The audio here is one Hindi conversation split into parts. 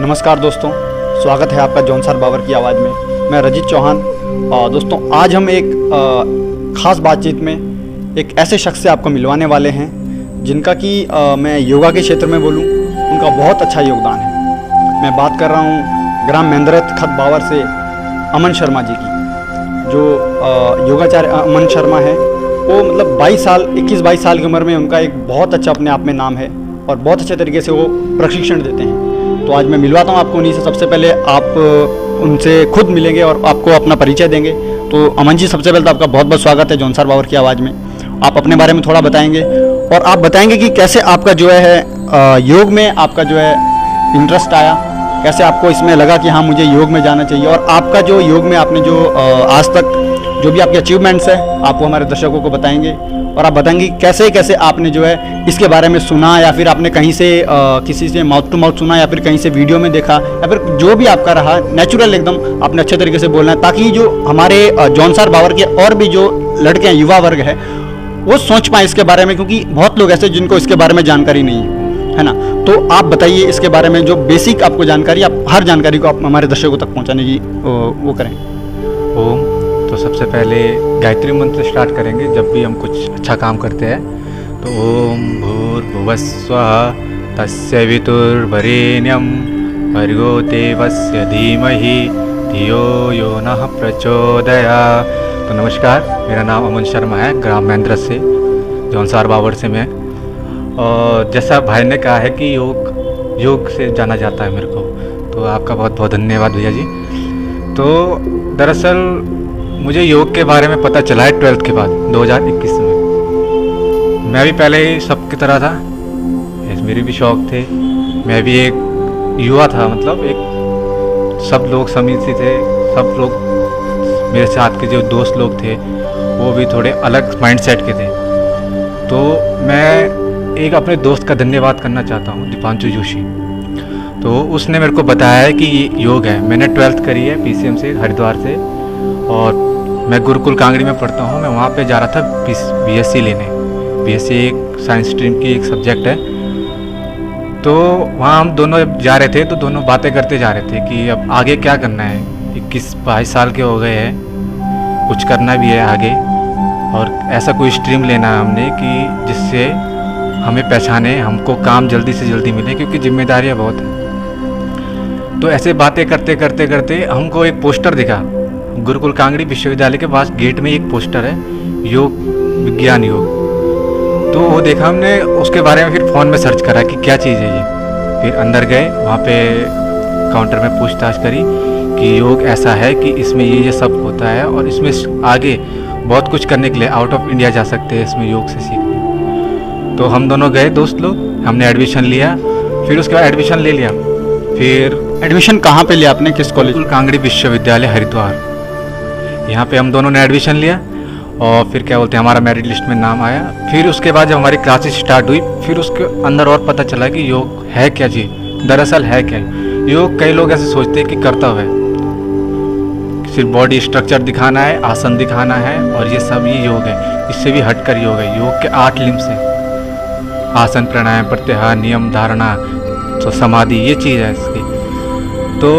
नमस्कार दोस्तों, स्वागत है आपका जौनसार बाबर की आवाज़ में। मैं रजित चौहान। दोस्तों, आज हम एक ख़ास बातचीत में एक ऐसे शख्स से आपको मिलवाने वाले हैं जिनका कि मैं योगा के क्षेत्र में बोलूं, उनका बहुत अच्छा योगदान है। मैं बात कर रहा हूं ग्राम मेंद्रथ खत बावर से अमन शर्मा जी की। जो योगाचार्य अमन शर्मा है, वो मतलब 21-22 साल की उम्र में उनका एक बहुत अच्छा अपने आप में नाम है और बहुत अच्छे तरीके से वो प्रशिक्षण देते हैं। तो आज मैं मिलवाता हूँ आपको उन्हीं से। सबसे पहले आप उनसे खुद मिलेंगे और आपको अपना परिचय देंगे। तो अमन जी, सबसे पहले तो आपका बहुत बहुत स्वागत है जौनसार बाबर की आवाज़ में। आप अपने बारे में थोड़ा बताएंगे और आप बताएंगे कि कैसे आपका जो है योग में आपका जो है इंटरेस्ट आया, कैसे आपको इसमें लगा कि हाँ मुझे योग में जाना चाहिए, और आपका जो योग में आपने जो आज तक जो भी आपके अचीवमेंट्स है आप वो हमारे दर्शकों को बताएंगे। और आप बताएंगे कैसे कैसे आपने जो है इसके बारे में सुना, या फिर आपने कहीं से किसी से माउथ टू माउथ सुना, या फिर कहीं से वीडियो में देखा, या फिर जो भी आपका रहा नेचुरल एकदम आपने अच्छे तरीके से बोलना है, ताकि जो हमारे जौनसार बाबर के और भी जो लड़के हैं, युवा वर्ग है, वो सोच पाए इसके बारे में, क्योंकि बहुत लोग ऐसे जिनको इसके बारे में जानकारी नहीं है ना। तो आप बताइए इसके बारे में जो बेसिक आपको जानकारी, आप हर जानकारी को आप हमारे दर्शकों तक पहुँचाने की वो करें। ओम। तो सबसे पहले गायत्री मंत्र स्टार्ट करेंगे जब भी हम कुछ अच्छा काम करते हैं। तो ओम भूर्भुवस्वः तस्य वितुर्वरेण्यं भर्गो देवस्य धीमहि धियो यो नः प्रचोदयात्। तो नमस्कार, मेरा नाम अमन शर्मा है, ग्राम मेंद्रथ से, जौनसार बाबर से मैं। और जैसा भाई ने कहा है कि योग से जाना जाता है मेरे को, तो आपका बहुत बहुत धन्यवाद भैया जी। तो दरअसल मुझे योग के बारे में पता चला है 12th के बाद 2021 में। मैं भी पहले ही सबकी तरह था, मेरे भी शौक थे, मैं भी एक युवा था, मतलब एक सब लोग समिति थे, सब लोग मेरे साथ के जो दोस्त लोग थे वो भी थोड़े अलग माइंडसेट के थे। तो मैं एक अपने दोस्त का धन्यवाद करना चाहता हूँ, दीपांशु जोशी। तो उसने मेरे को बताया है कि ये योग है। मैंने 12th करी है PCM से, हरिद्वार से, और मैं गुरुकुल कांगड़ी में पढ़ता हूँ। मैं वहाँ पे जा रहा था BSc लेने। BSc एक साइंस स्ट्रीम की एक सब्जेक्ट है। तो वहाँ हम दोनों जा रहे थे, तो दोनों बातें करते जा रहे थे कि अब आगे क्या करना है। 21-22 साल के हो गए हैं, कुछ करना भी है आगे, और ऐसा कोई स्ट्रीम लेना है हमने कि जिससे हमें पहचाने, हमको काम जल्दी से जल्दी मिले, क्योंकि जिम्मेदारियाँ बहुत हैं। तो ऐसे बातें करते करते करते हमको एक पोस्टर दिखा। गुरुकुल कांगड़ी विश्वविद्यालय के पास गेट में एक पोस्टर है, योग विज्ञान योग। तो वो देखा हमने, उसके बारे में फिर फ़ोन में सर्च करा कि क्या चीज़ है ये। फिर अंदर गए, वहाँ पे काउंटर में पूछताछ करी कि योग ऐसा है कि इसमें ये सब होता है, और इसमें आगे बहुत कुछ करने के लिए आउट ऑफ इंडिया जा सकते हैं इसमें योग से सीखने। तो हम दोनों गए दोस्त लोग, हमने एडमिशन लिया। फिर उसके बाद एडमिशन ले लिया। फिर एडमिशन कहाँ पे लिया आपने, किस कॉलेज? गुरुकुल कांगड़ी विश्वविद्यालय हरिद्वार, यहाँ पे हम दोनों ने एडमिशन लिया। और फिर क्या बोलते हैं, हमारा मेरिट लिस्ट में नाम आया। फिर उसके बाद जब हमारी क्लासेस स्टार्ट हुई, फिर उसके अंदर और पता चला कि योग है क्या चीज़, दरअसल है क्या योग। कई लोग ऐसे सोचते हैं कि कर्तव्य है, सिर्फ बॉडी स्ट्रक्चर दिखाना है, आसन दिखाना है, और ये सब ये योग है। इससे भी हटकर योग है। योग के 8 लिम्स हैं, आसन, प्राणायाम, प्रत्याहार, नियम, धारणा, तो समाधि, ये चीज़ है इसकी। तो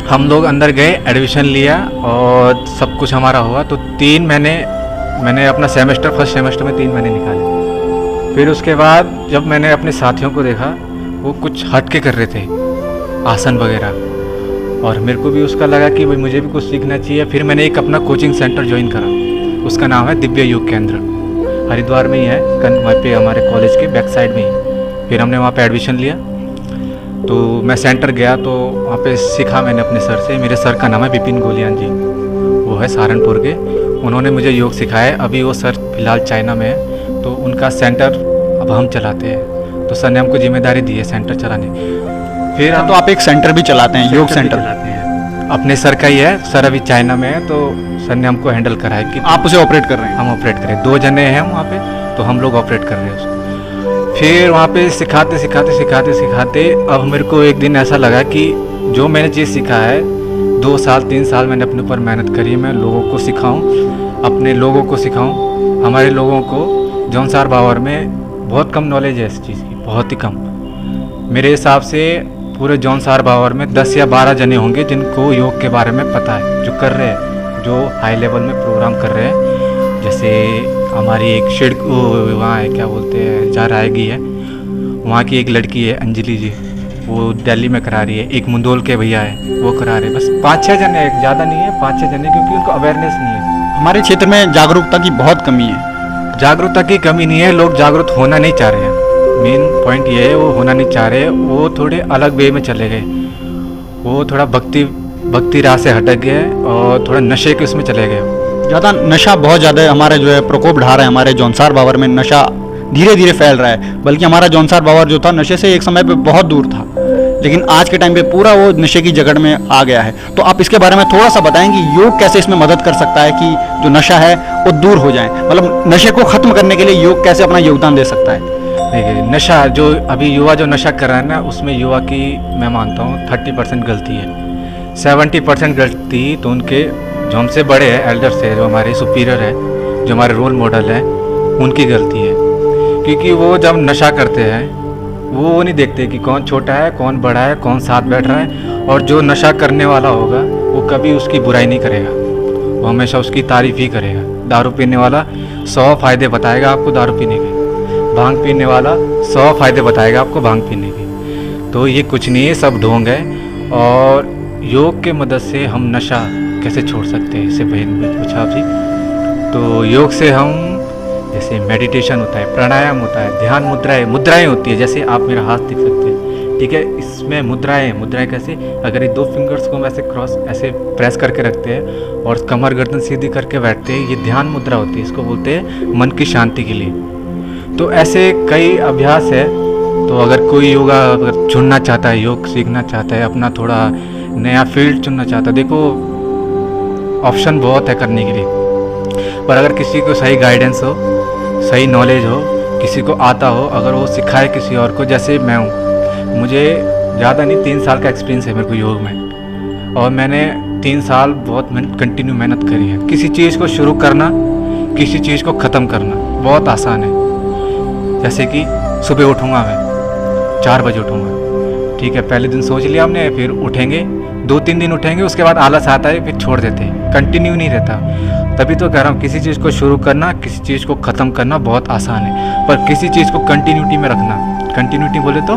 हम लोग अंदर गए, एडमिशन लिया और सब कुछ हमारा हुआ। तो 3 महीने मैंने अपना सेमेस्टर, फर्स्ट सेमेस्टर में 3 महीने निकाले। फिर उसके बाद जब मैंने अपने साथियों को देखा, वो कुछ हट के कर रहे थे आसन वगैरह, और मेरे को भी उसका लगा कि भाई मुझे भी कुछ सीखना चाहिए। फिर मैंने एक अपना कोचिंग सेंटर ज्वाइन करा, उसका नाम है दिव्य योग केंद्र, हरिद्वार में ही है, वहाँ पे हमारे कॉलेज के बैक साइड में ही। फिर हमने वहाँ पे एडमिशन लिया। तो मैं सेंटर गया, तो वहाँ पे सीखा मैंने अपने सर से। मेरे सर का नाम है विपिन गोलियान जी, वो है सहारनपुर के। उन्होंने मुझे योग सिखाया। अभी वो सर फिलहाल चाइना में है, तो उनका सेंटर अब हम चलाते हैं। तो सर ने हमको जिम्मेदारी दी है सेंटर चलाने की। फिर तो आप एक सेंटर भी चलाते हैं, योग सेंटर चलाते हैं, अपने सर का ही है। सर अभी चाइना में है, तो सर ने हमको हैंडल करा है कि आप उसे ऑपरेट कर रहे हैं। हम ऑपरेट करें, 2 जने हैं वहाँ पे, तो हम लोग ऑपरेट कर रहे हैं उसको। फिर वहाँ पे सिखाते सिखाते सिखाते सिखाते अब मेरे को एक दिन ऐसा लगा कि जो मैंने चीज़ सीखा है, 2 साल 3 साल मैंने अपने ऊपर मेहनत करी, मैं लोगों को सिखाऊं, अपने लोगों को सिखाऊं। हमारे लोगों को जौनसार बाबर में बहुत कम नॉलेज है इस चीज़ की, बहुत ही कम। मेरे हिसाब से पूरे जौनसार बावर में 10 या 12 जने होंगे जिनको योग के बारे में पता है, जो कर रहे हैं, जो हाई लेवल में प्रोग्राम कर रहे हैं। जैसे हमारी एक वहाँ है, क्या बोलते हैं, जहाँ रायगी है, वहाँ की एक लड़की है अंजलि जी, वो दिल्ली में करा रही है। एक मुंदोल के भैया है, वो करा रहे हैं। बस 5-6 जने, ज़्यादा नहीं है, 5-6 जने, क्योंकि उनको अवेयरनेस नहीं है। हमारे क्षेत्र में जागरूकता की बहुत कमी है। जागरूकता की कमी नहीं है, लोग जागरूक होना नहीं चाह रहे हैं। मेन पॉइंट ये है, वो होना नहीं चाह रहे, वो थोड़े अलग वे में चले गए। वो थोड़ा भक्ति राह से हटक गए और थोड़ा नशे के उसमें चले गए। ज़्यादा नशा बहुत ज़्यादा हमारे जो है प्रकोप ढा रहा है। हमारे जौनसार बावर में नशा धीरे धीरे फैल रहा है, बल्कि हमारा जौनसार बावर जो था नशे से एक समय पे बहुत दूर था, लेकिन आज के टाइम पे पूरा वो नशे की जकड़ में आ गया है। तो आप इसके बारे में थोड़ा सा बताएंगे, योग कैसे इसमें मदद कर सकता है कि जो नशा है वो दूर हो जाए, मतलब नशे को खत्म करने के लिए योग कैसे अपना योगदान दे सकता है? देखिए, नशा जो अभी युवा जो नशा कर रहा है ना, उसमें युवा की मैं मानता हूँ 30% गलती है। 70% गलती तो उनके जो हमसे बड़े हैं, एल्डर्स है, जो हमारे सुपीरियर है, जो हमारे रोल मॉडल है, उनकी गलती है। क्योंकि वो जब नशा करते हैं, वो नहीं देखते कि कौन छोटा है, कौन बड़ा है, कौन साथ बैठ रहा है। और जो नशा करने वाला होगा वो कभी उसकी बुराई नहीं करेगा, वो हमेशा उसकी तारीफ़ ही करेगा। दारू पीने वाला 100 फ़ायदे बताएगा आपको दारू पीने के, भांग पीने वाला 100 फ़ायदे बताएगा आपको भांग पीने के। तो ये कुछ नहीं है, सब ढोंग है। और योग के मदद से हम नशा कैसे छोड़ सकते हैं, इससे बहन ने पूछा आपसे। तो योग से हम, जैसे मेडिटेशन होता है, प्राणायाम होता है, ध्यान मुद्राएं होती है। जैसे आप मेरा हाथ देख सकते हैं, ठीक है, इसमें मुद्राएं कैसे, अगर ये 2 फिंगर्स को हम ऐसे क्रॉस ऐसे प्रेस करके रखते हैं और कमर गर्दन सीधी करके बैठते हैं, ये ध्यान मुद्रा होती है। इसको बोलते हैं मन की शांति के लिए। तो ऐसे कई अभ्यास है। तो अगर कोई योगा अगर चुनना चाहता है, योग सीखना चाहता है, अपना थोड़ा नया फील्ड चुनना चाहता है, देखो ऑप्शन बहुत है करने के लिए, पर अगर किसी को सही गाइडेंस हो, सही नॉलेज हो, किसी को आता हो, अगर वो सिखाए किसी और को, जैसे मैं हूँ, मुझे ज़्यादा नहीं 3 साल का एक्सपीरियंस है मेरे को योग में, और मैंने 3 साल बहुत कंटिन्यू मेहनत करी है। किसी चीज़ को शुरू करना, किसी चीज़ को ख़त्म करना बहुत आसान है। जैसे कि सुबह उठूँगा मैं 4 बजे उठूँगा, ठीक है, पहले दिन सोच लिया हमने, फिर उठेंगे, 2-3 दिन उठेंगे, उसके बाद आलस आता है, फिर छोड़ देते हैं, कंटिन्यू नहीं रहता। तभी तो कह रहा हूँ, किसी चीज़ को शुरू करना, किसी चीज़ को ख़त्म करना बहुत आसान है, पर किसी चीज़ को कंटिन्यूटी में रखना। कंटिन्यूटी बोले तो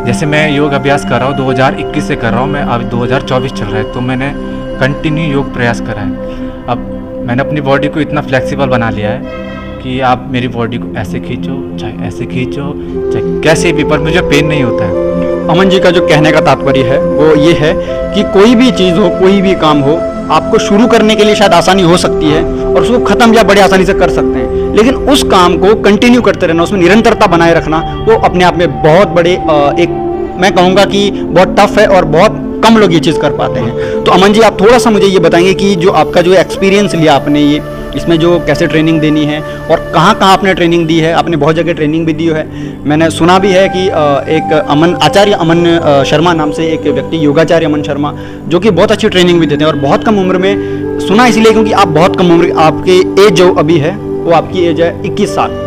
जैसे मैं योग अभ्यास कर रहा हूँ, 2021 से कर रहा हूँ मैं, अब 2024 चल रहा है, तो मैंने कंटिन्यू योग प्रयास करा है। अब मैंने अपनी बॉडी को इतना फ्लेक्सिबल बना लिया है कि आप मेरी बॉडी को ऐसे खींचो, चाहे ऐसे खींचो, चाहे कैसे भी, पर मुझे पेन नहीं होता है। अमन जी का जो कहने का तात्पर्य है वो ये है कि कोई भी चीज़ हो, कोई भी काम हो, आपको शुरू करने के लिए शायद आसानी हो सकती है और उसको ख़त्म या बड़े आसानी से कर सकते हैं, लेकिन उस काम को कंटिन्यू करते रहना, उसमें निरंतरता बनाए रखना, वो अपने आप में बहुत बड़े एक मैं कहूँगा कि बहुत टफ है और बहुत कम लोग ये चीज़ कर पाते हैं। तो अमन जी, आप थोड़ा सा मुझे ये बताएंगे कि जो आपका जो एक्सपीरियंस लिया आपने, ये इसमें जो कैसे ट्रेनिंग देनी है और कहाँ कहाँ आपने ट्रेनिंग दी है? आपने बहुत जगह ट्रेनिंग भी दी है, मैंने सुना भी है कि एक आचार्य अमन शर्मा नाम से एक व्यक्ति, योगाचार्य अमन शर्मा, जो कि बहुत अच्छी ट्रेनिंग भी देते हैं और बहुत कम उम्र में, सुना इसलिए क्योंकि आप बहुत कम उम्र, आपकी एज जो अभी है वो आपकी एज है 21 साल,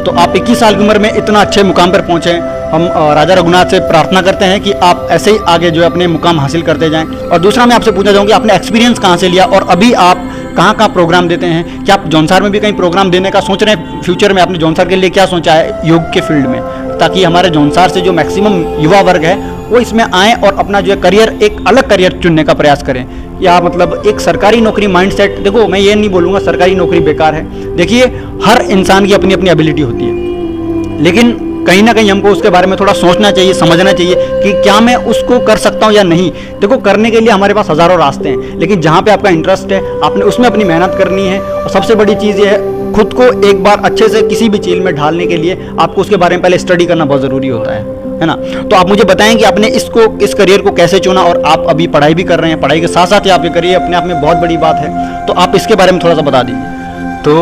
तो आप 21 साल की उम्र में इतना अच्छे मुकाम पर पहुँचे। हम राजा रघुनाथ से प्रार्थना करते हैं कि आप ऐसे ही आगे जो है अपने मुकाम हासिल करते जाएं। और दूसरा मैं आपसे पूछना चाहूँगा, आपने एक्सपीरियंस कहाँ से लिया और अभी आप कहाँ कहाँ प्रोग्राम देते हैं? क्या आप जौनसार में भी कहीं प्रोग्राम देने का सोच रहे हैं फ्यूचर में? आपने जौनसार के लिए क्या सोचा है योग के फील्ड में, ताकि हमारे जौनसार से जो मैक्सिमम युवा वर्ग है वो इसमें आएँ और अपना जो है करियर, एक अलग करियर चुनने का प्रयास करें? या मतलब एक सरकारी नौकरी माइंडसेट, देखो मैं ये नहीं बोलूँगा सरकारी नौकरी बेकार है, देखिए हर इंसान की अपनी अपनी एबिलिटी होती है, लेकिन कहीं ना कहीं हमको उसके बारे में थोड़ा सोचना चाहिए, समझना चाहिए कि क्या मैं उसको कर सकता हूँ या नहीं। देखो करने के लिए हमारे पास हज़ारों रास्ते हैं, लेकिन जहाँ पे आपका इंटरेस्ट है आपने उसमें अपनी मेहनत करनी है। और सबसे बड़ी चीज़ ये है, खुद को एक बार अच्छे से किसी भी चीज़ में ढालने के लिए आपको उसके बारे में पहले स्टडी करना बहुत ज़रूरी होता है ना। तो आप मुझे बताएं कि आपने इस करियर को कैसे चुना, और आप अभी पढ़ाई भी कर रहे हैं, पढ़ाई के साथ साथ ही आप ये करिए, अपने आप में बहुत बड़ी बात है, तो आप इसके बारे में थोड़ा सा बता दीजिए। तो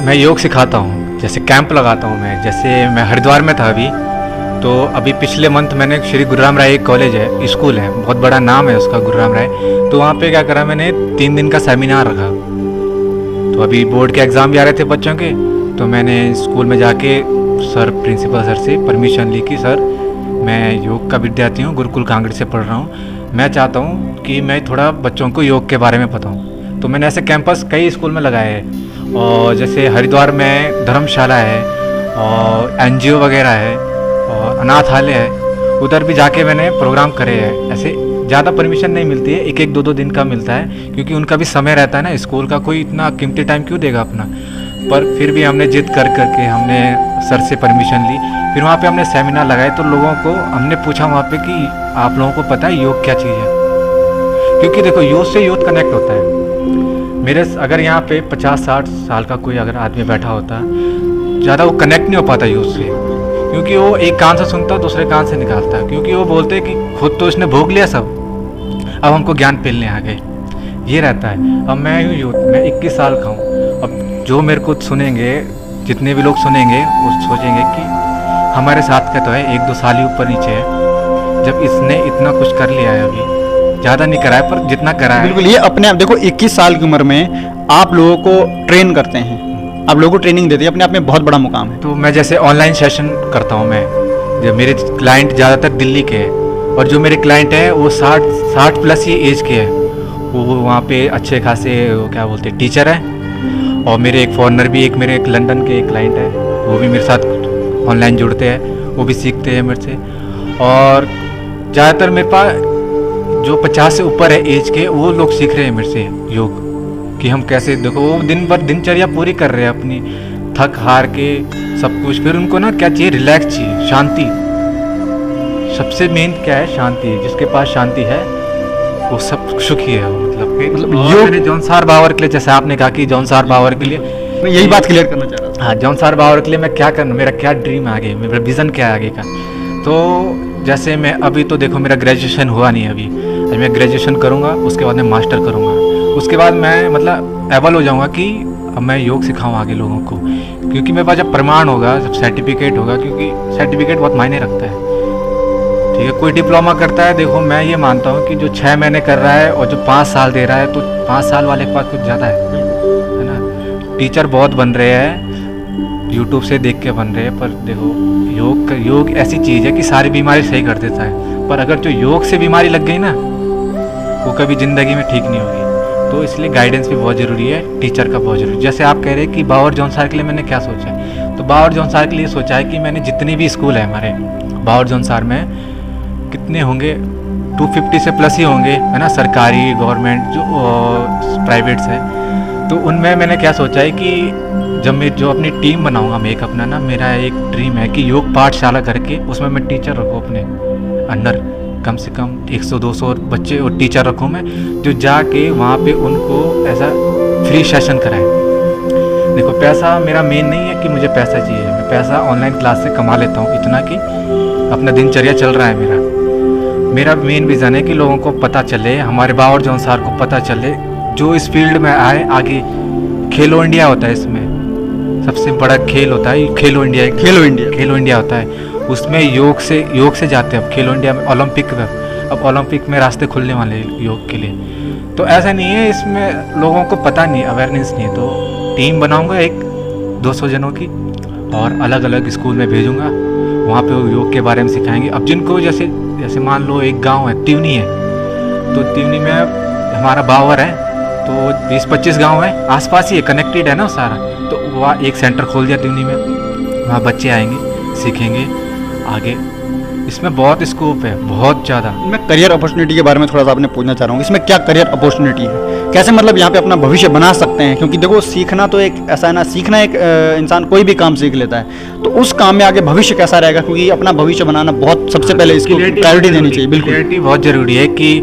मैं योग सिखाता हूँ, जैसे कैंप लगाता हूँ मैं, जैसे मैं हरिद्वार में था अभी, तो अभी पिछले मंथ मैंने श्री गुरुराम राय एक कॉलेज है, स्कूल है, बहुत बड़ा नाम है उसका गुरुराम राय, तो वहाँ पे क्या करा मैंने, 3 दिन का सेमिनार रखा। तो अभी बोर्ड के एग्ज़ाम भी आ रहे थे बच्चों के, तो मैंने स्कूल में जाके सर, प्रिंसिपल सर से परमिशन ली कि सर मैं योग का विद्यार्थी हूँ, गुरुकुल कांगड़ी से पढ़ रहा हूँ। मैं चाहता हूँ कि मैं थोड़ा बच्चों को योग के बारे में बताऊँ, तो मैंने ऐसे कैंपस कई स्कूल में लगाए हैं। और जैसे हरिद्वार में धर्मशाला है और NGO वगैरह है और अनाथालय है, उधर भी जाके मैंने प्रोग्राम करे हैं। ऐसे ज़्यादा परमिशन नहीं मिलती है, एक एक दो दो दिन का मिलता है, क्योंकि उनका भी समय रहता है ना, स्कूल का कोई इतना कीमती टाइम क्यों देगा अपना। पर फिर भी हमने जिद कर करके हमने सर से परमिशन ली, फिर वहाँ पे हमने सेमिनार लगाए। तो लोगों को हमने पूछा वहाँ पे कि आप लोगों को पता है योग क्या चीज़ है, क्योंकि देखो योग से यूथ कनेक्ट होता है। मेरे अगर यहाँ पे 50-60 साल का कोई अगर आदमी बैठा होता, ज़्यादा वो कनेक्ट नहीं हो पाता यूथ से, क्योंकि वो एक कान से सुनता है दूसरे कान से निकालता है, क्योंकि वो बोलते हैं कि खुद तो इसने भोग लिया सब, अब हमको ज्ञान पेलने आ गए, ये रहता है। अब मैं हूँ यूथ, मैं 21 साल का हूँ। अब जो मेरे को सुनेंगे, जितने भी लोग सुनेंगे वो सोचेंगे कि हमारे साथ का तो है, 1-2 साल ही ऊपर नीचे है, जब इसने इतना कुछ कर लिया है। अभी ज़्यादा नहीं करा है पर जितना करा है। बिल्कुल, ये अपने आप देखो 21 साल की उम्र में आप लोगों को ट्रेन करते हैं, आप लोगों को ट्रेनिंग देते हैं, अपने आप में बहुत बड़ा मुकाम है। तो मैं जैसे ऑनलाइन सेशन करता हूँ, मैं जो मेरे क्लाइंट ज़्यादातर दिल्ली के हैं, और जो मेरे क्लाइंट हैं वो 60 प्लस ही एज के हैं। वो वहाँ पे अच्छे खासे वो क्या बोलते हैं टीचर हैं। और मेरे एक फॉरेनर भी, मेरे एक लंदन के एक क्लाइंट है, वो भी मेरे साथ ऑनलाइन जुड़ते हैं, वो भी सीखते हैं मेरे से। और ज़्यादातर मेरे पास जो 50 से ऊपर है एज के, वो लोग सीख रहे हैं मेरे से योग, कि हम कैसे, देखो वो दिन भर दिनचर्या पूरी कर रहे हैं अपनी, थक हार के सब कुछ। फिर उनको ना क्या चाहिए, रिलैक्स चाहिए, शांति। सबसे मेन क्या है, शांति। जिसके पास शांति है वो सब सुखी है, मतलब योग जॉन सार बावर के लिए, जैसे आपने कहा कि जॉन सार बावर के लिए, मैं यही बात क्लियर करना चाह रहा था। हाँ, जॉन सार बावर के लिए मैं क्या करना, मेरा क्या ड्रीम है आगे, मेरा विज़न क्या है आगे का। तो जैसे मैं अभी तो देखो मेरा ग्रेजुएशन हुआ नहीं अभी मैं ग्रेजुएशन करूँगा, उसके बाद मैं मास्टर करूँगा, उसके बाद मैं मतलब एबल हो जाऊँगा कि अब मैं योग सिखाऊँ आगे लोगों को, क्योंकि मेरे पास जब प्रमाण होगा, जब सर्टिफिकेट होगा, क्योंकि सर्टिफिकेट बहुत मायने रखता है। ठीक है, कोई डिप्लोमा करता है, देखो मैं ये मानता हूँ कि जो 6 महीने कर रहा है और जो 5 साल दे रहा है, तो 5 साल वाले के पास कुछ ज़्यादा है ना। टीचर बहुत बन रहे हैं, यूट्यूब से देख के बन रहे हैं, पर देखो योग ऐसी चीज़ है कि सारी बीमारी सही कर देता है, पर अगर जो योग से बीमारी लग गई ना, वो कभी ज़िंदगी में ठीक नहीं होगी। तो इसलिए गाइडेंस भी बहुत ज़रूरी है, टीचर का बहुत ज़रूरी। जैसे आप कह रहे हैं कि बावर जॉन सार के लिए मैंने क्या सोचा है, तो बावर जॉन सार के लिए सोचा है कि मैंने जितने भी स्कूल है हमारे बावर जॉन सार में, कितने होंगे 250 से प्लस ही होंगे, है ना, सरकारी गवर्नमेंट जो प्राइवेट्स है। तो उनमें मैंने क्या सोचा है कि जब मैं जो अपनी टीम बनाऊंगा, मैं एक अपना ना, मेरा एक ड्रीम है कि योग पाठशाला करके उसमें मैं टीचर रखूँ अपने अंडर, कम से कम 100-200 बच्चे और टीचर रखूँ मैं, जो जाके वहाँ पे उनको ऐसा फ्री सेशन कराएं। देखो पैसा मेरा मेन नहीं है कि मुझे पैसा चाहिए, मैं पैसा ऑनलाइन क्लास से कमा लेता हूँ इतना कि अपना दिनचर्या चल रहा है मेरा मेन विज़न है कि लोगों को पता चले, हमारे बावर जॉन सार को पता चले, जो इस फील्ड में आए आगे। खेलो इंडिया होता है, इसमें सबसे बड़ा खेल होता है खेलो इंडिया होता है, उसमें योग से जाते हैं। अब खेलो इंडिया में अब ओलंपिक में रास्ते खुलने वाले हैं योग के लिए। तो ऐसा नहीं है, इसमें लोगों को पता नहीं, अवेयरनेस नहीं है। तो टीम बनाऊंगा एक 200 जनों की, और अलग अलग स्कूल में भेजूंगा, वहाँ पे वो योग के बारे में सिखाएंगे। अब जिनको जैसे मान लो एक गांव है, त्यूनी है, तो त्यूनी में हमारा बावर है, तो 20-25 गांव है, आसपास ही है, कनेक्टेड है ना सारा। तो वहाँ एक सेंटर खोल दिया त्यूनी में, वहाँ बच्चे आएंगे, सीखेंगे आगे। इसमें बहुत स्कोप है, बहुत ज़्यादा। मैं करियर अपॉर्चुनिटी के बारे में थोड़ा सा आपने पूछना चाह रहा हूँ, इसमें क्या करियर अपॉर्चुनिटी है, कैसे मतलब यहाँ पे अपना भविष्य बना सकते हैं? क्योंकि देखो सीखना तो एक ऐसा है ना, सीखना एक इंसान कोई भी काम सीख लेता है, तो उस काम में आगे भविष्य कैसा रहेगा, क्योंकि अपना भविष्य बनाना बहुत सबसे पहले इसको प्रायोरिटी देनी चाहिए। बिल्कुल, क्लियरिटी बहुत ज़रूरी है कि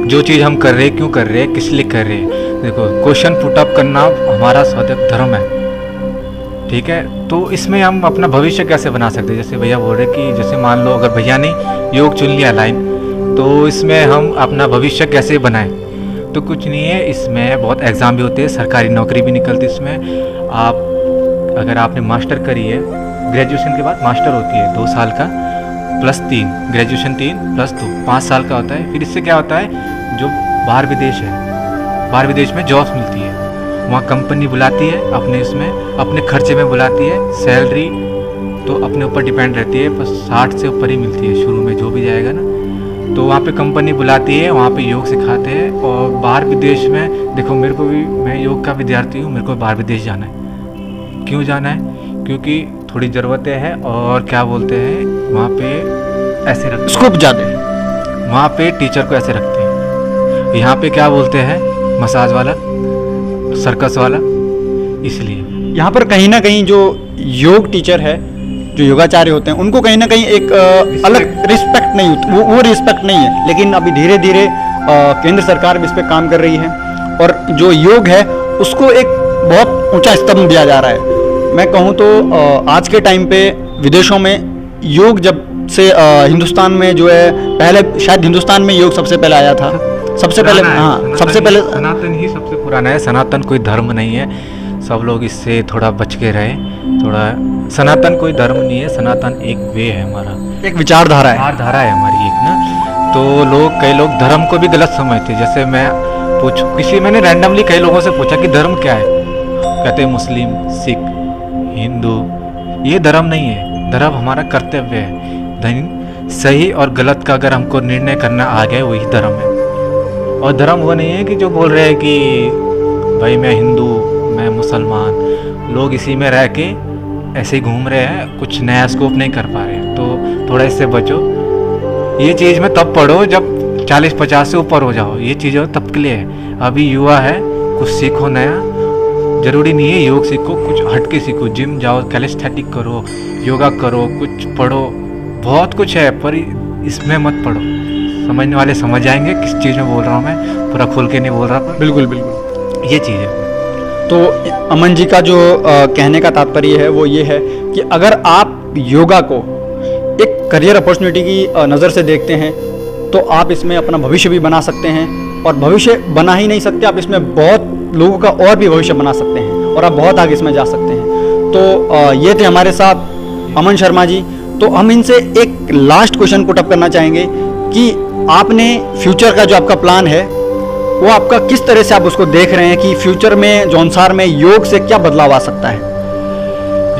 जो चीज़ हम कर रहे हैं, क्यों कर रहे हैं, किस लिए कर रहे हैं। देखो क्वेश्चन पुट अप करना हमारा स्वतंत्र धर्म है, ठीक है। तो इसमें हम अपना भविष्य कैसे बना सकते हैं? जैसे भैया बोल रहे कि जैसे मान लो अगर भैया ने योग चुन लिया लाइन, तो इसमें हम अपना भविष्य कैसे बनाएं? तो कुछ नहीं है, इसमें बहुत एग्ज़ाम भी होते हैं, सरकारी नौकरी भी निकलती है इसमें। आप अगर आपने मास्टर करी है, ग्रेजुएशन के बाद मास्टर होती है 2 साल का +3, ग्रेजुएशन 3 +2 5 साल का होता है। फिर इससे क्या होता है, जो बाहर विदेश है, बाहर विदेश में जॉब्स मिलती है, वहाँ कंपनी बुलाती है अपने इसमें, अपने खर्चे में बुलाती है, सैलरी तो अपने ऊपर डिपेंड रहती है, बस 60 से ऊपर ही मिलती है शुरू में, जो भी जाएगा ना। तो वहाँ पे कंपनी बुलाती है, वहाँ पे योग सिखाते हैं। और बाहर विदेश में देखो, मेरे को भी, मैं योग का विद्यार्थी हूँ, मेरे को बाहर विदेश जाना है। क्यों जाना है? क्योंकि थोड़ी ज़रूरतें हैं, और क्या बोलते हैं वहाँ पे ऐसे रखते स्कोप ज़्यादा है। वहाँ पे टीचर को ऐसे रखते हैं। यहाँ पे क्या बोलते हैं, मसाज वाला, सर्कस वाला, इसलिए यहाँ पर कहीं ना कहीं जो योग टीचर है, जो योगाचार्य होते हैं, उनको कहीं ना कहीं एक अलग रिस्पेक्ट नहीं होती, वो रिस्पेक्ट नहीं है। लेकिन अभी धीरे धीरे केंद्र सरकार भी इस पर काम कर रही है, और जो योग है उसको एक बहुत ऊंचा स्तंभ दिया जा रहा है। मैं कहूँ तो आज के टाइम पे विदेशों में योग जब से हिंदुस्तान में जो है, पहले शायद हिंदुस्तान में योग सबसे पहले आया था, सबसे पहले, हाँ सबसे पहले सनातन ही सबसे पुराना है। सनातन कोई धर्म नहीं है, सब लोग इससे थोड़ा बच के रहे। थोड़ा सनातन कोई धर्म नहीं है, सनातन एक वे है हमारा, एक विचारधारा है। विचारधारा है हमारी एक ना। तो लोग, कई लोग धर्म को भी गलत समझते हैं। जैसे मैंने रैंडमली कई लोगों से पूछा कि धर्म क्या है, कहते हैं मुस्लिम, सिख, हिंदू। ये धर्म नहीं है, धर्म हमारा कर्तव्य है। सही और गलत का अगर हमको निर्णय करना आ गया, वही धर्म है। और धर्म वो नहीं है कि जो बोल रहे हैं कि भाई मैं हिंदू, मैं मुसलमान, लोग इसी में रह के ऐसे ही घूम रहे हैं, कुछ नया स्कोप नहीं कर पा रहे हैं। तो थोड़ा इससे बचो। ये चीज़ में तब पढ़ो जब 40-50 से ऊपर हो जाओ, ये चीज़ें तब के लिए है। अभी युवा है, कुछ सीखो नया। ज़रूरी नहीं है योग सीखो, कुछ हट के सीखो, जिम जाओ, कैलिस्थेटिक करो, योगा करो, कुछ पढ़ो, बहुत कुछ है, पर इसमें मत पढ़ो। समझने वाले समझ जाएंगे किस चीज़ में बोल रहा हूँ मैं, पूरा खोल के नहीं बोल रहा, पर बिल्कुल बिल्कुल ये चीज़ है। तो अमन जी का जो कहने का तात्पर्य है वो ये है कि अगर आप योगा को एक करियर अपॉर्चुनिटी की नज़र से देखते हैं, तो आप इसमें अपना भविष्य भी बना सकते हैं। और भविष्य बना ही नहीं सकते, आप इसमें बहुत लोगों का और भी भविष्य बना सकते हैं, और आप बहुत आगे इसमें जा सकते हैं। तो ये थे हमारे साथ अमन शर्मा जी। तो हम इनसे एक लास्ट क्वेश्चन पुट अप करना चाहेंगे कि आपने फ्यूचर का जो आपका प्लान है, वो आपका किस तरह से आप उसको देख रहे हैं कि फ्यूचर में जौनसार में योग से क्या बदलाव आ सकता है?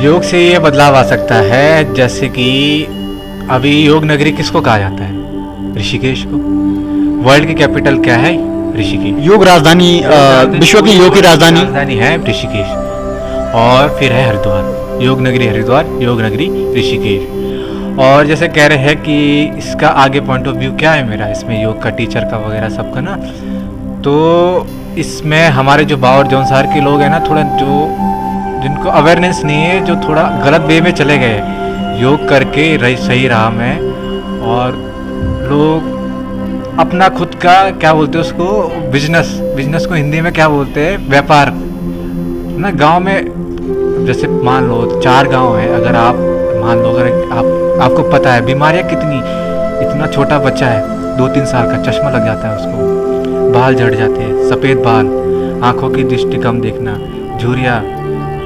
योग से ये बदलाव आ सकता है, जैसे कि अभी योग नगरी किसको कहा जाता है? ऋषिकेश को। वर्ल्ड की कैपिटल क्या है? ऋषिकेश। योग राजधानी, विश्व की योग की राजधानी है ऋषिकेश। और फिर है हरिद्वार, योग नगरी हरिद्वार, योग नगरी ऋषिकेश। और जैसे कह रहे हैं कि इसका आगे पॉइंट ऑफ व्यू क्या है मेरा, इसमें योग का, टीचर का वगैरह सबका ना, तो इसमें हमारे जो बावर जौनसार के लोग हैं ना, थोड़ा जो जिनको अवेयरनेस नहीं है, जो थोड़ा गलत वे में चले गए योग करके सही राह में, और लोग अपना खुद का क्या बोलते हैं उसको, बिजनेस को हिंदी में क्या बोलते हैं, व्यापार ना। गांव में जैसे मान लो 4 गांव है, अगर आप मान लो, अगर आपको पता है बीमारियां कितनी, इतना छोटा बच्चा है 2-3 साल का, चश्मा लग जाता है उसको, बाल झड़ जाते हैं, सफ़ेद बाल, आंखों की दृष्टि कम देखना, झुर्रियाँ,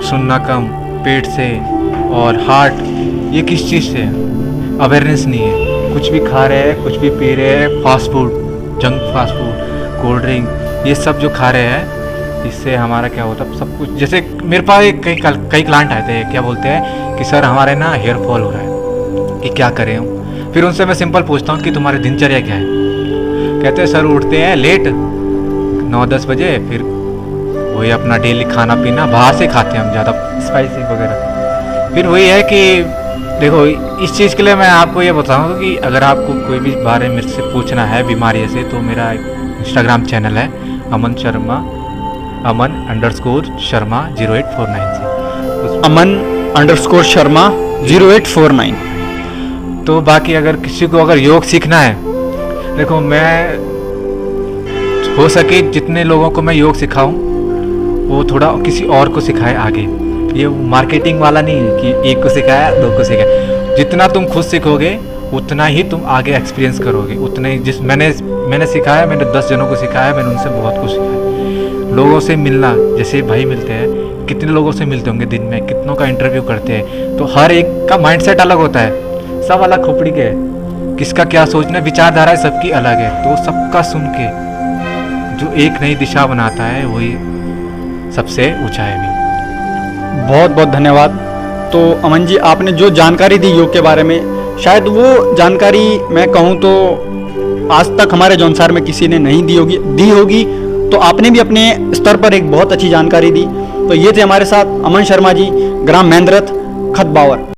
सुनना कम, पेट से, और हार्ट, ये किस चीज़ से? अवेयरनेस नहीं है। कुछ भी खा रहे हैं, कुछ भी पी रहे हैं, fast food, junk fast food, cold drink, ये सब जो खा रहे हैं, इससे हमारा क्या होता है, सब कुछ। जैसे मेरे पास कई क्लाइंट आते हैं, क्या बोलते हैं कि सर हमारे ना हेयर फॉल हो रहा है, कि क्या करें हम? फिर उनसे मैं सिंपल पूछता हूँ कि तुम्हारी दिनचर्या क्या है? कहते हैं सर उठते हैं लेट 9-10 बजे, फिर वही अपना डेली खाना पीना, बाहर से खाते हैं हम ज़्यादा, स्पाइसी वगैरह। फिर वही है कि देखो, इस चीज़ के लिए मैं आपको ये बताऊँगा कि अगर आपको कोई भी बारे में मेरे से पूछना है बीमारी से, तो मेरा इंस्टाग्राम चैनल है अमन शर्मा, अमन_शर्मा 0849 से, अमन_शर्मा 0849। तो बाकी अगर किसी को अगर योग सीखना है, देखो मैं हो सके जितने लोगों को मैं योग सिखाऊं, वो थोड़ा किसी और को सिखाए आगे। ये मार्केटिंग वाला नहीं है कि एक को सिखाया 2 को सिखाया। जितना तुम खुद सीखोगे उतना ही तुम आगे एक्सपीरियंस करोगे, उतना ही। जिस मैंने सिखाया, मैंने 10 जनों को सिखाया, मैंने उनसे बहुत कुछ सिखाया। लोगों से मिलना, जैसे भाई मिलते हैं, कितने लोगों से मिलते होंगे दिन में, कितनों का इंटरव्यू करते हैं, तो हर एक का माइंडसेट अलग होता है, सब अलग खोपड़ी के, किसका क्या सोचना, विचारधारा सबकी अलग है। तो सबका सुन के जो एक नई दिशा बनाता है, वही सबसे ऊंचा है भी। बहुत बहुत धन्यवाद तो अमन जी, आपने जो जानकारी दी योग के बारे में, शायद वो जानकारी मैं कहूँ तो आज तक हमारे जौनसार में किसी ने नहीं दी होगी। तो आपने भी अपने स्तर पर एक बहुत अच्छी जानकारी दी। तो ये थे हमारे साथ अमन शर्मा जी, ग्राम महेंद्रथ, खत बावर।